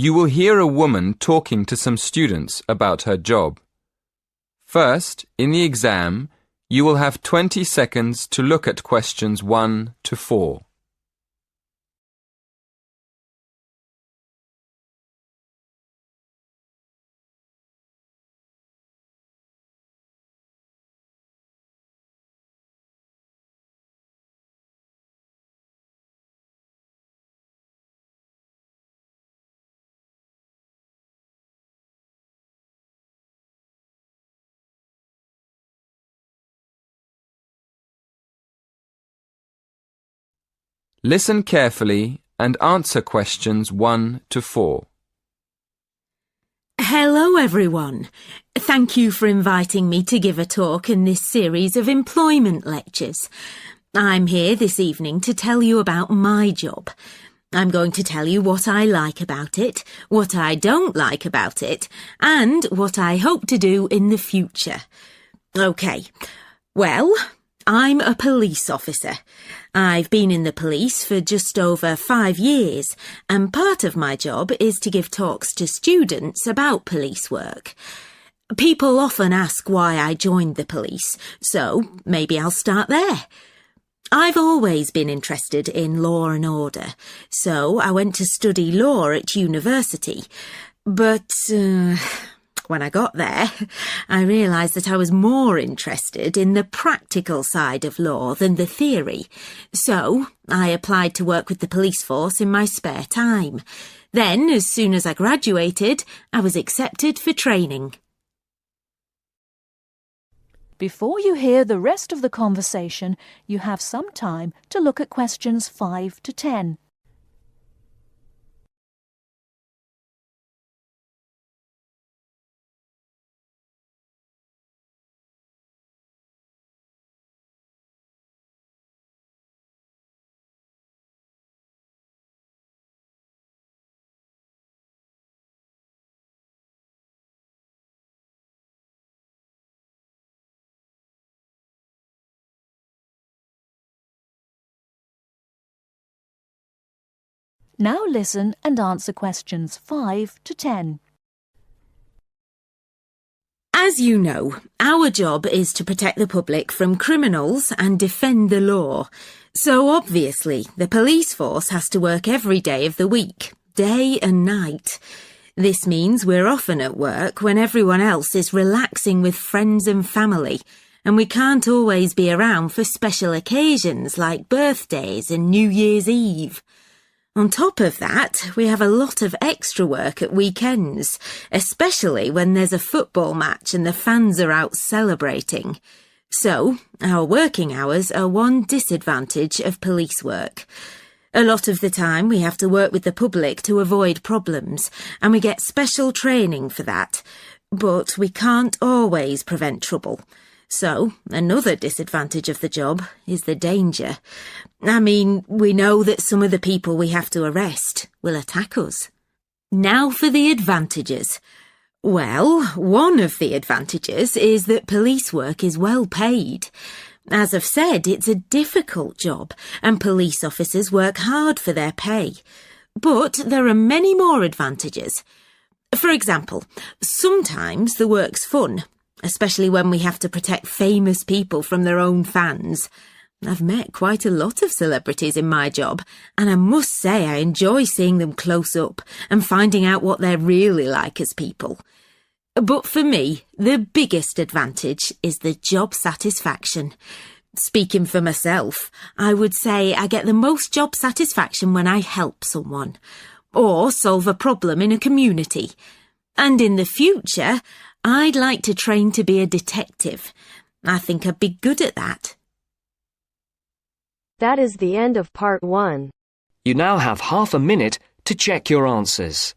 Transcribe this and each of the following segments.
You will hear a woman talking to some students about her job. First, in the exam, you will have 20 seconds to look at questions 1 to 4. Listen carefully and answer questions 1 to 4. Hello everyone. Thank you for inviting me to give a talk in this series of employment lectures. I'm here this evening to tell you about my job. I'm going to tell you what I like about it, what I don't like about it, and what I hope to do in the future. OK, well, I'm a police officer. I've been in the police for just over 5 years, and part of my job is to give talks to students about police work. People often ask why I joined the police, so maybe I'll start there. I've always been interested in law and order, so I went to study law at university. But when I got there, I realised that I was more interested in the practical side of law than the theory. So I applied to work with the police force in my spare time. Then, as soon as I graduated, I was accepted for training. Before you hear the rest of the conversation, you have some time to look at questions 5 to 10. Now listen and answer questions 5 to 10. As you know, our job is to protect the public from criminals and defend the law. So obviously, the police force has to work every day of the week, day and night. This means we're often at work when everyone else is relaxing with friends and family, and we can't always be around for special occasions like birthdays and New Year's Eve. On top of that, we have a lot of extra work at weekends, especially when there's a football match and the fans are out celebrating. So, our working hours are one disadvantage of police work. A lot of the time we have to work with the public to avoid problems, and we get special training for that. But we can't always prevent trouble. So, another disadvantage of the job is the danger. I mean, we know that some of the people we have to arrest will attack us. Now for the advantages. Well, one of the advantages is that police work is well paid. As I've said, it's a difficult job, and police officers work hard for their pay. But there are many more advantages. For example, sometimes the work's fun, especially when we have to protect famous people from their own fans. I've met quite a lot of celebrities in my job, and I must say I enjoy seeing them close up and finding out what they're really like as people. But for me, the biggest advantage is the job satisfaction. Speaking for myself, I would say I get the most job satisfaction when I help someone, or solve a problem in a community. And in the future, I'd like to train to be a detective. I think I'd be good at that. That is the end of part 1. You now have half a minute to check your answers.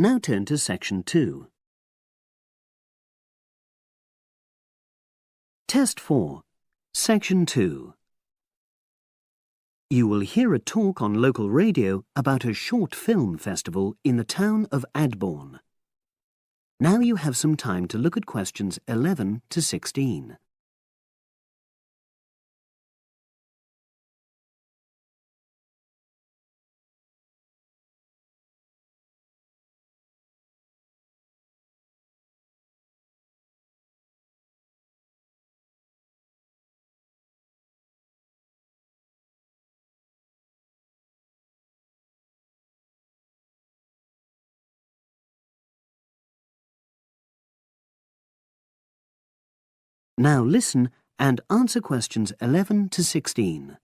Now turn to section 2. Test 4, Section 2. You will hear a talk on local radio about a short film festival in the town of Adborne. Now you have some time to look at questions 11 to 16. Now listen and answer questions 11 to 16.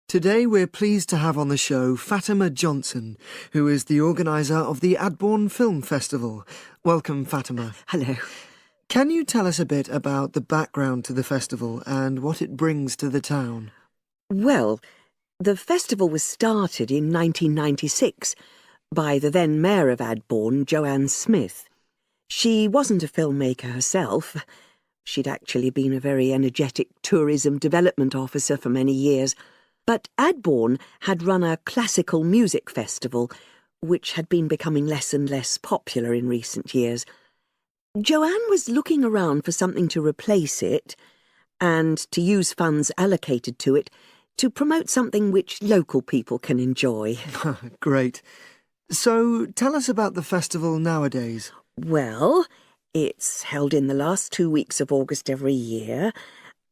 Today we're pleased to have on the show Fatima Johnson, who is the organiser of the Adborne Film Festival. Welcome, Fatima. Hello. Can you tell us a bit about the background to the festival and what it brings to the town? Well, the festival was started in 1996 by the then Mayor of Adborne, Joanne Smith. She wasn't a filmmaker herself. She'd actually been a very energetic tourism development officer for many years. But Adborne had run a classical music festival, which had been becoming less and less popular in recent years. Joanne was looking around for something to replace it and to use funds allocated to it to promote something which local people can enjoy. Great. So tell us about the festival nowadays. Well, it's held in the last 2 weeks of August every year,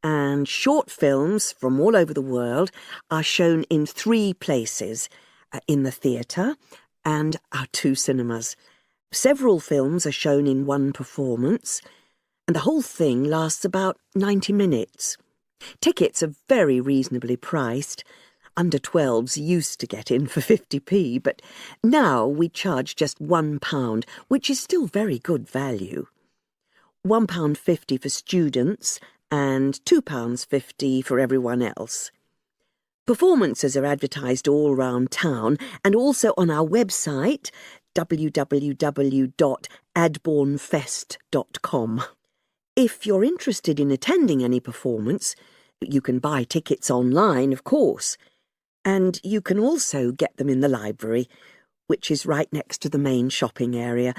and short films from all over the world are shown in 3 places, in the theatre and our 2 cinemas. Several films are shown in one performance, and the whole thing lasts about 90 minutes. Tickets are very reasonably priced. Under 12s used to get in for 50p, but now we charge just £1, which is still very good value. £1.50 for students and £2.50 for everyone else. Performances are advertised all round town and also on our website, www.adbornefest.com. If you're interested in attending any performance, you can buy tickets online, of course. And you can also get them in the library, which is right next to the main shopping area.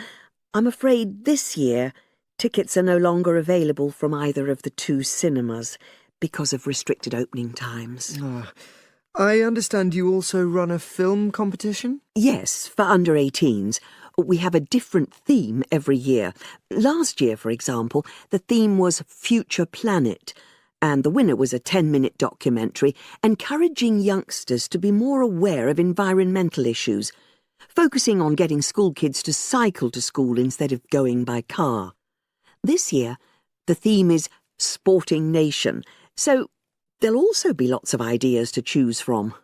I'm afraid this year tickets are no longer available from either of the 2 cinemas because of restricted opening times. I understand you also run a film competition? Yes, for under 18s. We have a different theme every year. Last year, for example, the theme was Future Planet, and the winner was a 10-minute documentary encouraging youngsters to be more aware of environmental issues, focusing on getting school kids to cycle to school instead of going by car. This year, the theme is Sporting Nation, so there'll also be lots of ideas to choose from.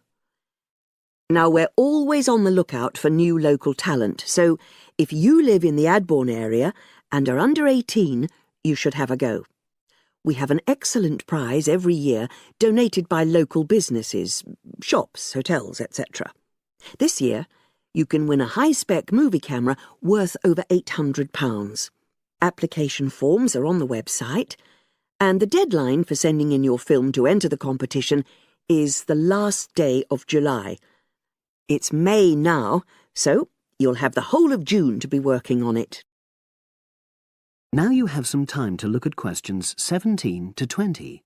Now, we're always on the lookout for new local talent, so if you live in the Adborne area and are under 18, you should have a go. We have an excellent prize every year donated by local businesses, shops, hotels, etc. This year, you can win a high-spec movie camera worth over £800. Application forms are on the website, and the deadline for sending in your film to enter the competition is the last day of July. It's May now, so you'll have the whole of June to be working on it. Now you have some time to look at questions 17 to 20.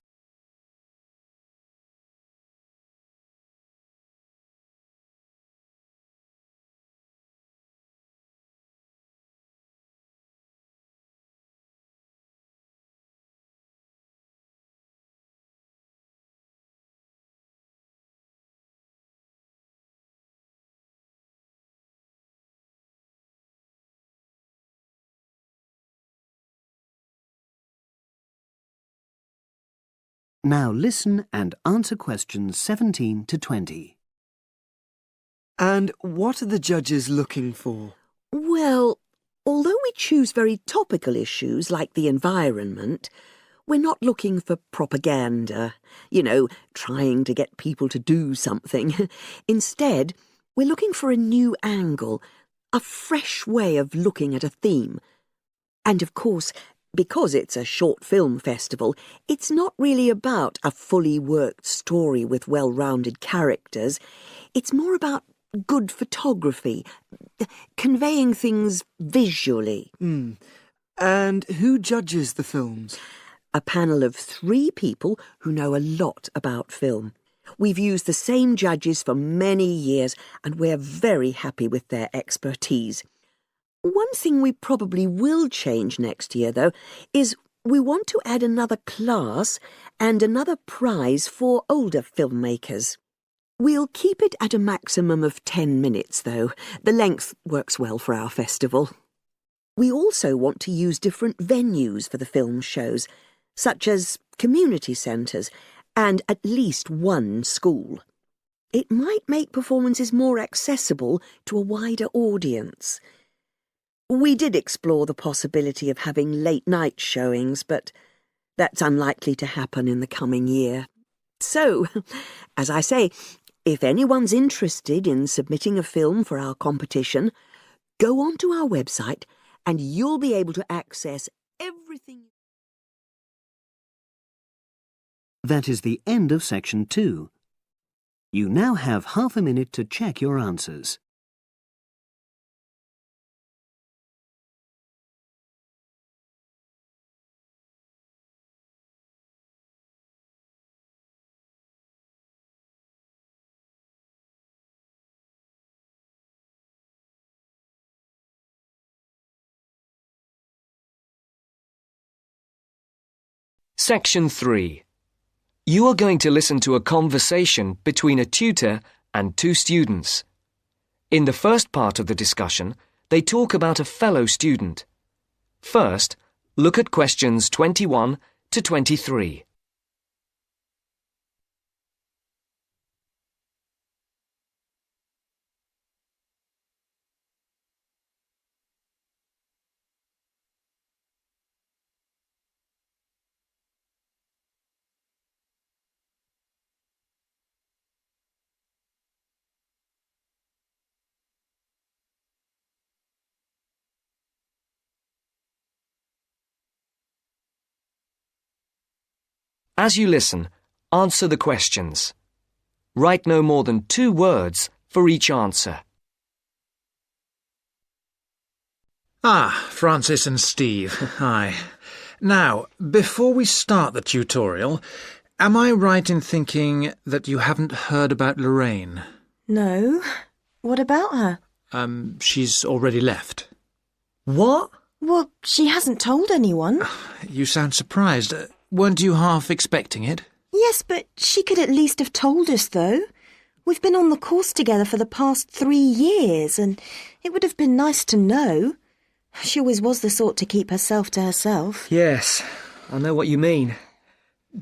Now listen and answer questions 17 to 20. And what are the judges looking for? Well, although we choose very topical issues like the environment, we're not looking for propaganda, trying to get people to do something. Instead, we're looking for a new angle, a fresh way of looking at a theme. And of course, Because it's a short film festival, it's not really about a fully worked story with well-rounded characters. It's more about good photography, conveying things visually. And who judges the films? A panel of 3 people who know a lot about film. We've used the same judges for many years, and we're very happy with their expertise. One thing we probably will change next year, though, is we want to add another class and another prize for older filmmakers. We'll keep it at a maximum of 10 minutes, though. The length works well for our festival. We also want to use different venues for the film shows, such as community centres and at least one school. It might make performances more accessible to a wider audience. We did explore the possibility of having late-night showings, but that's unlikely to happen in the coming year. So, as I say, if anyone's interested in submitting a film for our competition, go onto our website and you'll be able to access everything. That is the end of section 2. You now have half a minute to check your answers. Section 3. You are going to listen to a conversation between a tutor and 2 students. In the first part of the discussion, they talk about a fellow student. First, look at questions 21 to 23. As you listen, answer the questions. Write no more than 2 words for each answer. Francis and Steve, hi. Now, before we start the tutorial, am I right in thinking that you haven't heard about Lorraine? No. What about her? She's already left. What? Well, she hasn't told anyone. You sound surprised. Weren't you half expecting it? Yes, but she could at least have told us, though. We've been on the course together for the past 3 years, and it would have been nice to know. She always was the sort to keep herself to herself. Yes, I know what you mean.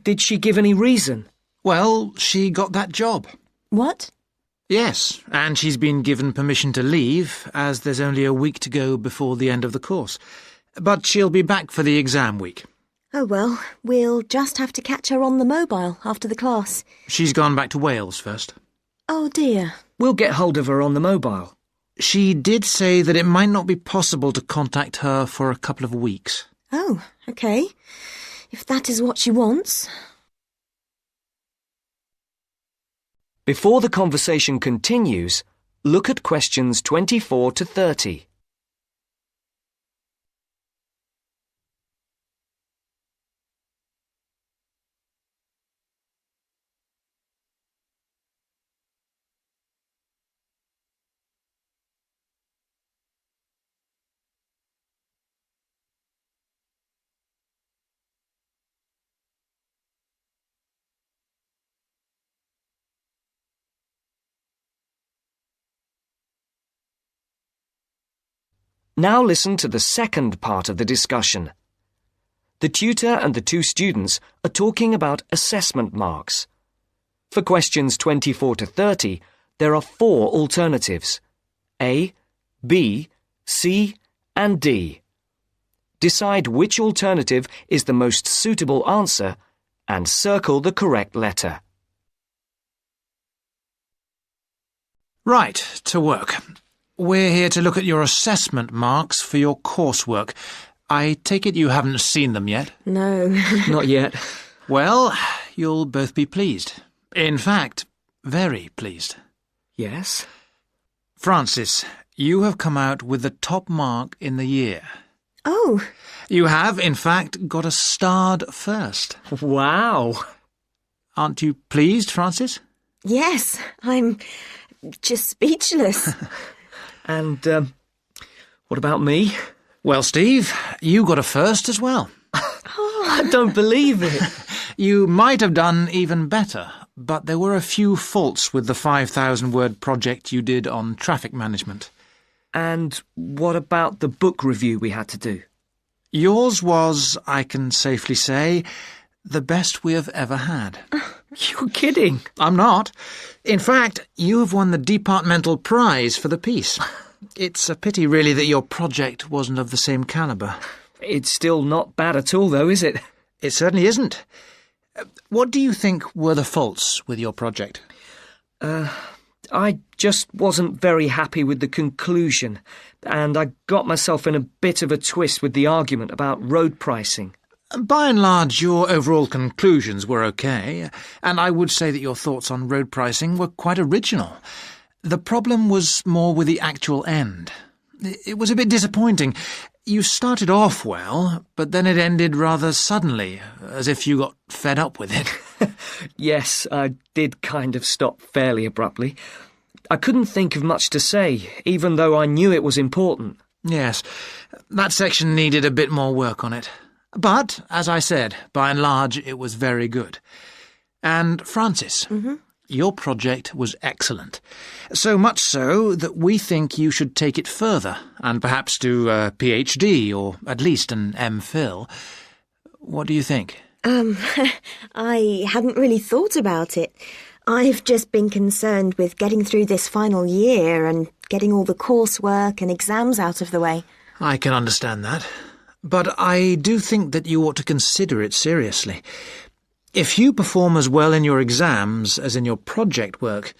Did she give any reason? Well, she got that job. What? Yes, and she's been given permission to leave, as there's only a week to go before the end of the course. But she'll be back for the exam week. Oh well, we'll just have to catch her on the mobile after the class. She's gone back to Wales first. Oh dear. We'll get hold of her on the mobile. She did say that it might not be possible to contact her for a couple of weeks. Oh, OK. If that is what she wants. Before the conversation continues, look at questions 24 to 30. Now listen to the second part of the discussion. The tutor and the 2 students are talking about assessment marks. For questions 24 to 30, there are 4 alternatives: A, B, C, and D. Decide which alternative is the most suitable answer and circle the correct letter. Right, to work. We're here to look at your assessment marks for your coursework. I take it you haven't seen them yet? No. Not yet. Well, you'll both be pleased. In fact, very pleased. Yes? Francis, you have come out with the top mark in the year. Oh. You have, in fact, got a starred first. Wow. Aren't you pleased, Francis? Yes, I'm just speechless. And, what about me? Well, Steve, you got a first as well. I don't believe it. You might have done even better, but there were a few faults with the 5,000-word project you did on traffic management. And what about the book review we had to do? Yours was, I can safely say, the best we have ever had. You're kidding. I'm not. In fact, you have won the departmental prize for the piece. It's a pity, really, that your project wasn't of the same calibre. It's still not bad at all, though, is it? It certainly isn't. What do you think were the faults with your project? I just wasn't very happy with the conclusion, and I got myself in a bit of a twist with the argument about road pricing. By and large, your overall conclusions were okay, and I would say that your thoughts on road pricing were quite original. The problem was more with the actual end. It was a bit disappointing. You started off well, but then it ended rather suddenly, as if you got fed up with it. Yes, I did kind of stop fairly abruptly. I couldn't think of much to say, even though I knew it was important. Yes, that section needed a bit more work on it. But, as I said, by and large, it was very good. And, Francis, your project was excellent. So much so that we think you should take it further, and perhaps do a PhD, or at least an MPhil. What do you think? I hadn't really thought about it. I've just been concerned with getting through this final year and getting all the coursework and exams out of the way. I can understand that. But I do think that you ought to consider it seriously. If you perform as well in your exams as in your project work,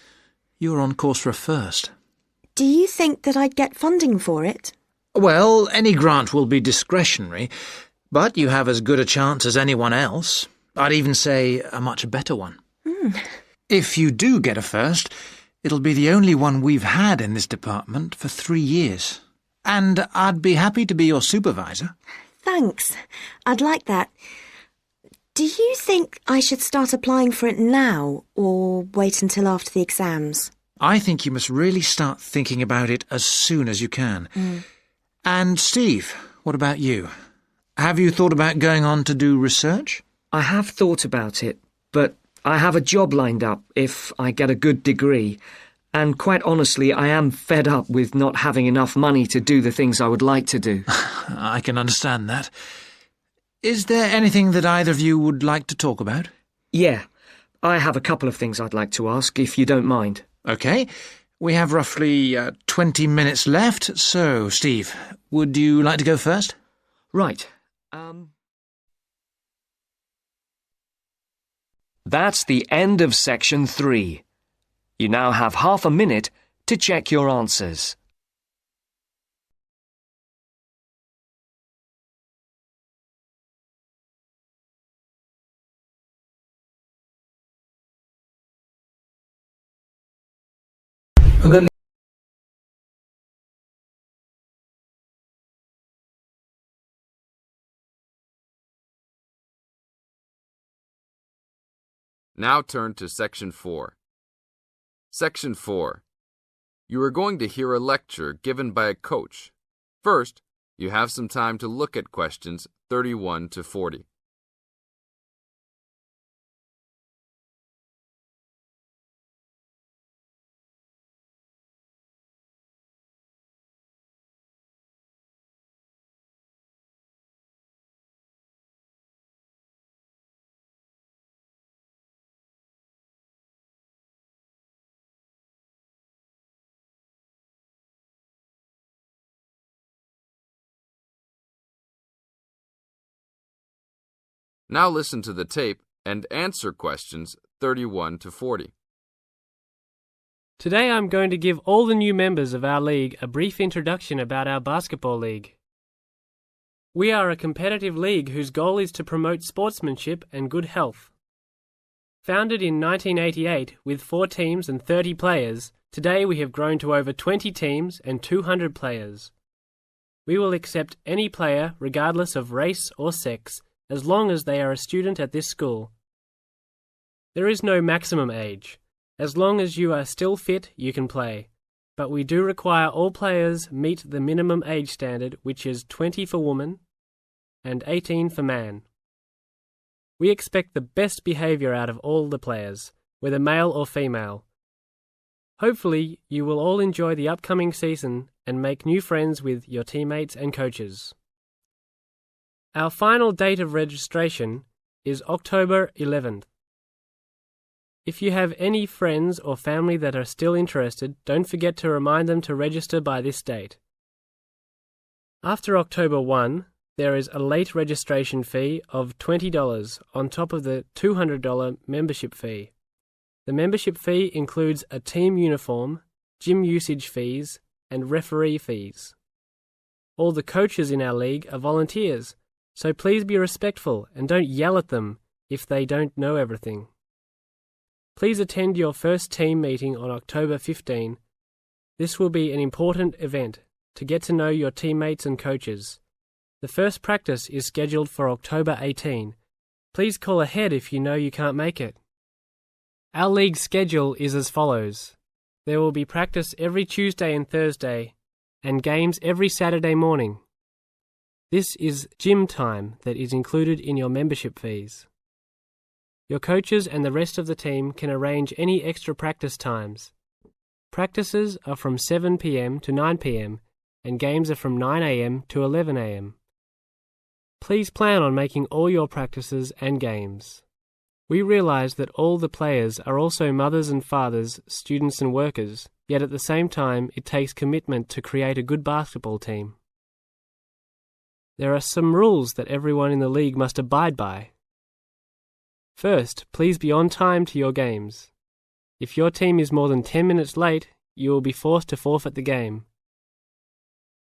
you're on course for a first. Do you think that I'd get funding for it? Well, any grant will be discretionary, but you have as good a chance as anyone else. I'd even say a much better one. If you do get a first, it'll be the only one we've had in this department for 3 years. And I'd be happy to be your supervisor. Thanks. I'd like that. Do you think I should start applying for it now, or wait until after the exams? I think you must really start thinking about it as soon as you can. And Steve, what about you? Have you thought about going on to do research? I have thought about it, but I have a job lined up if I get a good degree. And quite honestly, I am fed up with not having enough money to do the things I would like to do. I can understand that. Is there anything that either of you would like to talk about? Yeah, I have a couple of things I'd like to ask, if you don't mind. OK. We have roughly 20 minutes left, so, Steve, would you like to go first? Right. That's the end of section 3. You now have half a minute to check your answers. Now turn to Section 4. Section 4. You are going to hear a lecture given by a coach. First, you have some time to look at questions 31 to 40. Now listen to the tape and answer questions 31 to 40. Today I'm going to give all the new members of our league a brief introduction about our basketball league. We are a competitive league whose goal is to promote sportsmanship and good health. Founded in 1988 with 4 teams and 30 players, today we have grown to over 20 teams and 200 players. We will accept any player regardless of race or sex as long as they are a student at this school. There is no maximum age. As long as you are still fit, you can play. But we do require all players meet the minimum age standard, which is 20 for woman and 18 for man. We expect the best behaviour out of all the players, whether male or female. Hopefully, you will all enjoy the upcoming season and make new friends with your teammates and coaches. Our final date of registration is October 11th. If you have any friends or family that are still interested, don't forget to remind them to register by this date. After October 1, there is a late registration fee of $20 on top of the $200 membership fee. The membership fee includes a team uniform, gym usage fees, and referee fees. All the coaches in our league are volunteers, so please be respectful and don't yell at them if they don't know everything. Please attend your first team meeting on October 15. This will be an important event to get to know your teammates and coaches. The first practice is scheduled for October 18. Please call ahead if you know you can't make it. Our league schedule is as follows. There will be practice every Tuesday and Thursday, and games every Saturday morning. This is gym time that is included in your membership fees. Your coaches and the rest of the team can arrange any extra practice times. Practices are from 7 p.m. to 9 p.m. and games are from 9 a.m. to 11 a.m. Please plan on making all your practices and games. We realise that all the players are also mothers and fathers, students and workers, yet at the same time it takes commitment to create a good basketball team. There are some rules that everyone in the league must abide by. First, please be on time to your games. If your team is more than 10 minutes late, you will be forced to forfeit the game.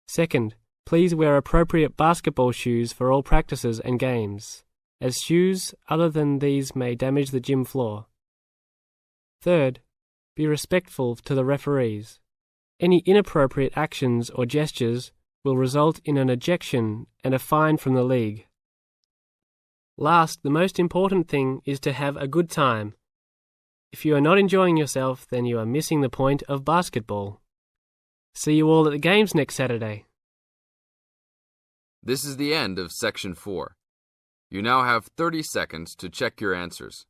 Second, please wear appropriate basketball shoes for all practices and games, as shoes other than these may damage the gym floor. Third, be respectful to the referees. Any inappropriate actions or gestures will result in an ejection and a fine from the league. Last, the most important thing is to have a good time. If you are not enjoying yourself, then you are missing the point of basketball. See you all at the games next Saturday. This is the end of Section 4. You now have 30 seconds to check your answers.